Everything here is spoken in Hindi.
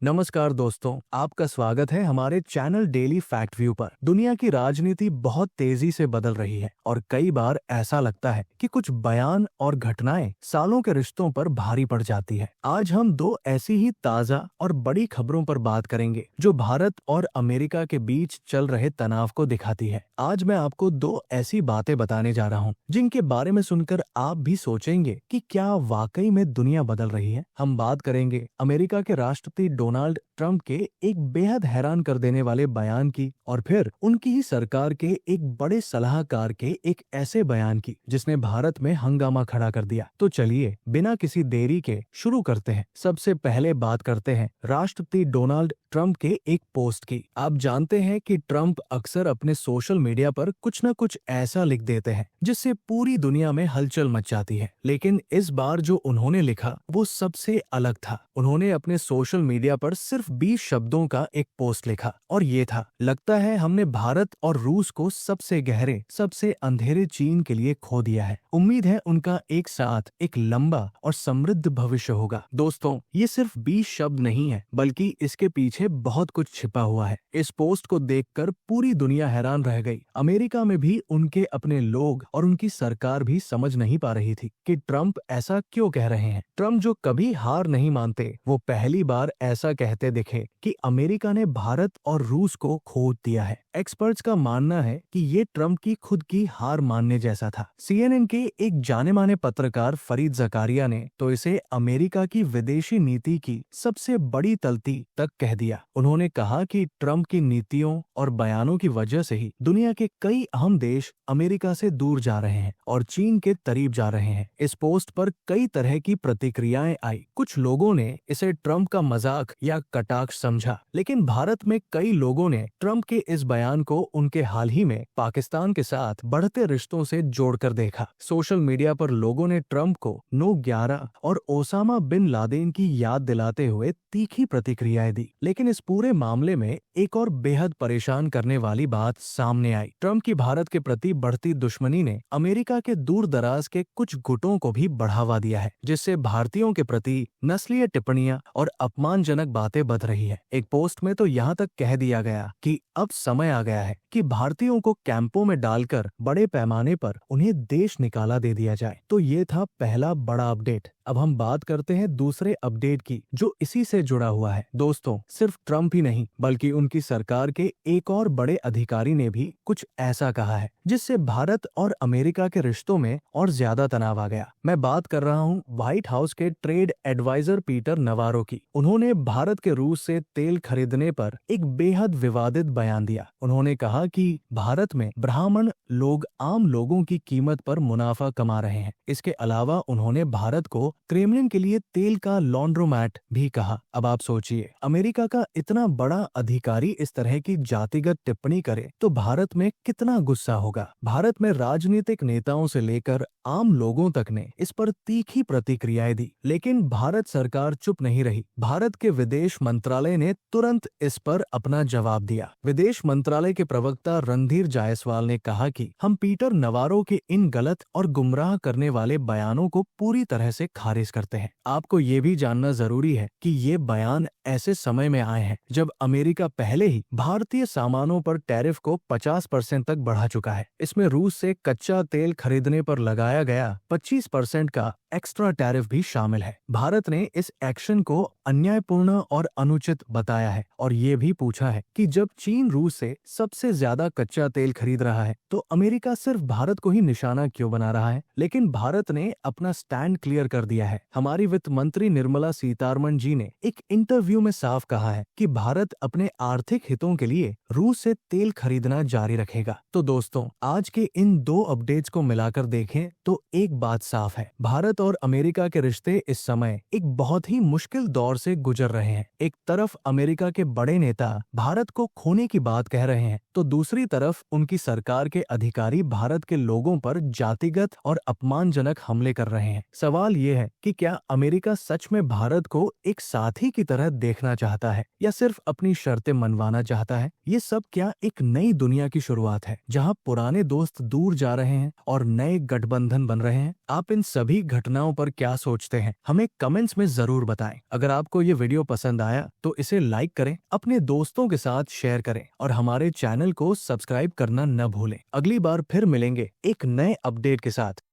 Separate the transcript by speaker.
Speaker 1: नमस्कार दोस्तों, आपका स्वागत है हमारे चैनल डेली फैक्ट व्यू पर। दुनिया की राजनीति बहुत तेजी से बदल रही है और कई बार ऐसा लगता है कि कुछ बयान और घटनाएं सालों के रिश्तों पर भारी पड़ जाती है। आज हम दो ऐसी ही ताजा और बड़ी खबरों पर बात करेंगे जो भारत और अमेरिका के बीच चल रहे तनाव को दिखाती है। आज मैं आपको दो ऐसी बातें बताने जा रहा हूँ जिनके बारे में सुनकर आप भी सोचेंगे कि क्या वाकई में दुनिया बदल रही है। हम बात करेंगे अमेरिका के राष्ट्रपति डोनाल्ड ट्रंप के एक बेहद हैरान कर देने वाले बयान की, और फिर उनकी ही सरकार के एक बड़े सलाहकार के एक ऐसे बयान की जिसने भारत में हंगामा खड़ा कर दिया। तो चलिए बिना किसी देरी के शुरू करते हैं। सबसे पहले बात करते हैं राष्ट्रपति डोनाल्ड ट्रंप के एक पोस्ट की। आप जानते हैं कि ट्रंप अक्सर अपने सोशल मीडिया पर कुछ न कुछ ऐसा लिख देते हैं जिससे पूरी दुनिया में हलचल मच जाती है, लेकिन इस बार जो उन्होंने लिखा वो सबसे अलग था। उन्होंने अपने सोशल मीडिया पर सिर्फ 20 शब्दों का एक पोस्ट लिखा और ये था, लगता है हमने भारत और रूस को सबसे गहरे, सबसे अंधेरे चीन के लिए खो दिया है। उम्मीद है उनका एक साथ एक लंबा और समृद्ध भविष्य होगा। दोस्तों, ये सिर्फ 20 शब्द नहीं है, बल्कि इसके पीछे बहुत कुछ छिपा हुआ है। इस पोस्ट को देखकर पूरी दुनिया हैरान रह गई। अमेरिका में भी उनके अपने लोग और उनकी सरकार भी समझ नहीं पा रही थी कि ट्रंप ऐसा क्यों कह रहे हैं। ट्रंप जो कभी हार नहीं मानते, वो पहली बार ऐसा कहते दिखे कि अमेरिका ने भारत और रूस को खो दिया है। एक्सपर्ट्स का मानना है कि ये ट्रंप की खुद की हार मानने जैसा था। सीएनएन के एक जाने माने पत्रकार फरीद ज़कारिया ने तो इसे अमेरिका की विदेशी नीति की सबसे बड़ी गलती तक कह दिया। उन्होंने कहा कि ट्रंप की नीतियों और बयानों की वजह से ही दुनिया के कई अहम देश अमेरिका से दूर जा रहे हैं और चीन के करीब जा रहे हैं। इस पोस्ट पर कई तरह की प्रतिक्रियाएं आई। कुछ लोगों ने इसे ट्रंप का मजाक या कटाक्ष समझा, लेकिन भारत में कई लोगों ने ट्रंप के इस बयान को उनके हाल ही में पाकिस्तान के साथ बढ़ते रिश्तों से जोड़कर देखा। सोशल मीडिया पर लोगों ने ट्रंप को 9/11 और ओसामा बिन लादेन की याद दिलाते हुए तीखी प्रतिक्रियाएं दी। लेकिन इस पूरे मामले में एक और बेहद परेशान करने वाली बात सामने आई। ट्रंप की भारत के प्रति बढ़ती दुश्मनी ने अमेरिका के दूर दराज के कुछ गुटों को भी बढ़ावा दिया है, जिससे भारतीयों के प्रति नस्लीय टिप्पणियां और अपमानजनक बातें बढ़ रही है। एक पोस्ट में तो यहाँ तक कह दिया गया कि अब समय आ गया है कि भारतीयों को कैंपों में डालकर बड़े पैमाने पर उन्हें देश निकाला दे दिया जाए। तो ये था पहला बड़ा अपडेट। अब हम बात करते हैं दूसरे अपडेट की जो इसी से जुड़ा हुआ है। दोस्तों, सिर्फ ट्रंप ही नहीं बल्कि उनकी सरकार के एक और बड़े अधिकारी ने भी कुछ ऐसा कहा है जिससे भारत और अमेरिका के रिश्तों में और ज्यादा तनाव आ गया। मैं बात कर रहा हूँ व्हाइट हाउस के ट्रेड एडवाइजर पीटर नवारो की। उन्होंने भारत के रूस से तेल खरीदने पर एक बेहद विवादित बयान दिया। उन्होंने कहा कि भारत में ब्राह्मण लोग आम लोगों की कीमत पर मुनाफा कमा रहे हैं। इसके अलावा उन्होंने भारत को क्रेमलिन के लिए तेल का लॉन्ड्रोमैट भी कहा। अब आप सोचिए, अमेरिका का इतना बड़ा अधिकारी इस तरह की जातिगत टिप्पणी करे तो भारत में कितना गुस्सा होगा। भारत में राजनीतिक नेताओं से लेकर आम लोगों तक ने इस पर तीखी प्रतिक्रियाएं दी, लेकिन भारत सरकार चुप नहीं रही। भारत के विदेश मंत्रालय ने तुरंत इस पर अपना जवाब दिया। विदेश मंत्रालय के प्रवक्ता रणधीर जायसवाल ने कहा कि हम पीटर नवारो के इन गलत और गुमराह करने वाले बयानों को पूरी तरह से खारिज करते हैं। आपको ये भी जानना जरूरी है कि ये बयान ऐसे समय में आए हैं जब अमेरिका पहले ही भारतीय सामानों पर टैरिफ को 50% तक बढ़ा चुका है। इसमें रूस से कच्चा तेल खरीदने पर लगाया गया 25% का एक्स्ट्रा टैरिफ भी शामिल है। भारत ने इस एक्शन को अन्यायपूर्ण और अनुचित बताया है और ये भी पूछा है कि जब चीन रूस से सबसे ज्यादा कच्चा तेल खरीद रहा है तो अमेरिका सिर्फ भारत को ही निशाना क्यों बना रहा है। लेकिन भारत ने अपना स्टैंड क्लियर कर दिया है। हमारी वित्त मंत्री निर्मला सीतारमण जी ने एक इंटरव्यू में साफ कहा है कि भारत अपने आर्थिक हितों के लिए रूस से तेल खरीदना जारी रखेगा। तो दोस्तों, आज के इन दो अपडेट्स को मिलाकर देखें तो एक बात साफ है, भारत और अमेरिका के रिश्ते इस समय एक बहुत ही मुश्किल दौर से गुजर रहे हैं। एक तरफ अमेरिका के बड़े नेता भारत को खोने की बात कह रहे हैं तो दूसरी तरफ उनकी सरकार के अधिकारी भारत के लोगों पर जातिगत और अपमानजनक हमले कर रहे हैं। सवाल ये है कि क्या अमेरिका सच में भारत को एक साथी की तरह देखना चाहता है या सिर्फ अपनी शर्तें मनवाना चाहता है? ये सब क्या एक नई दुनिया की शुरुआत है जहां पुराने दोस्त दूर जा रहे हैं और नए गठबंधन बन रहे हैं? आप इन सभी घटनाओं पर क्या सोचते हैं? हमें कमेंट्स में जरूर बताएं। अगर आपको ये वीडियो पसंद आया तो इसे लाइक करें, अपने दोस्तों के साथ शेयर करें और हमारे चैनल को सब्सक्राइब करना न भूलें। अगली बार फिर मिलेंगे एक नए अपडेट के साथ।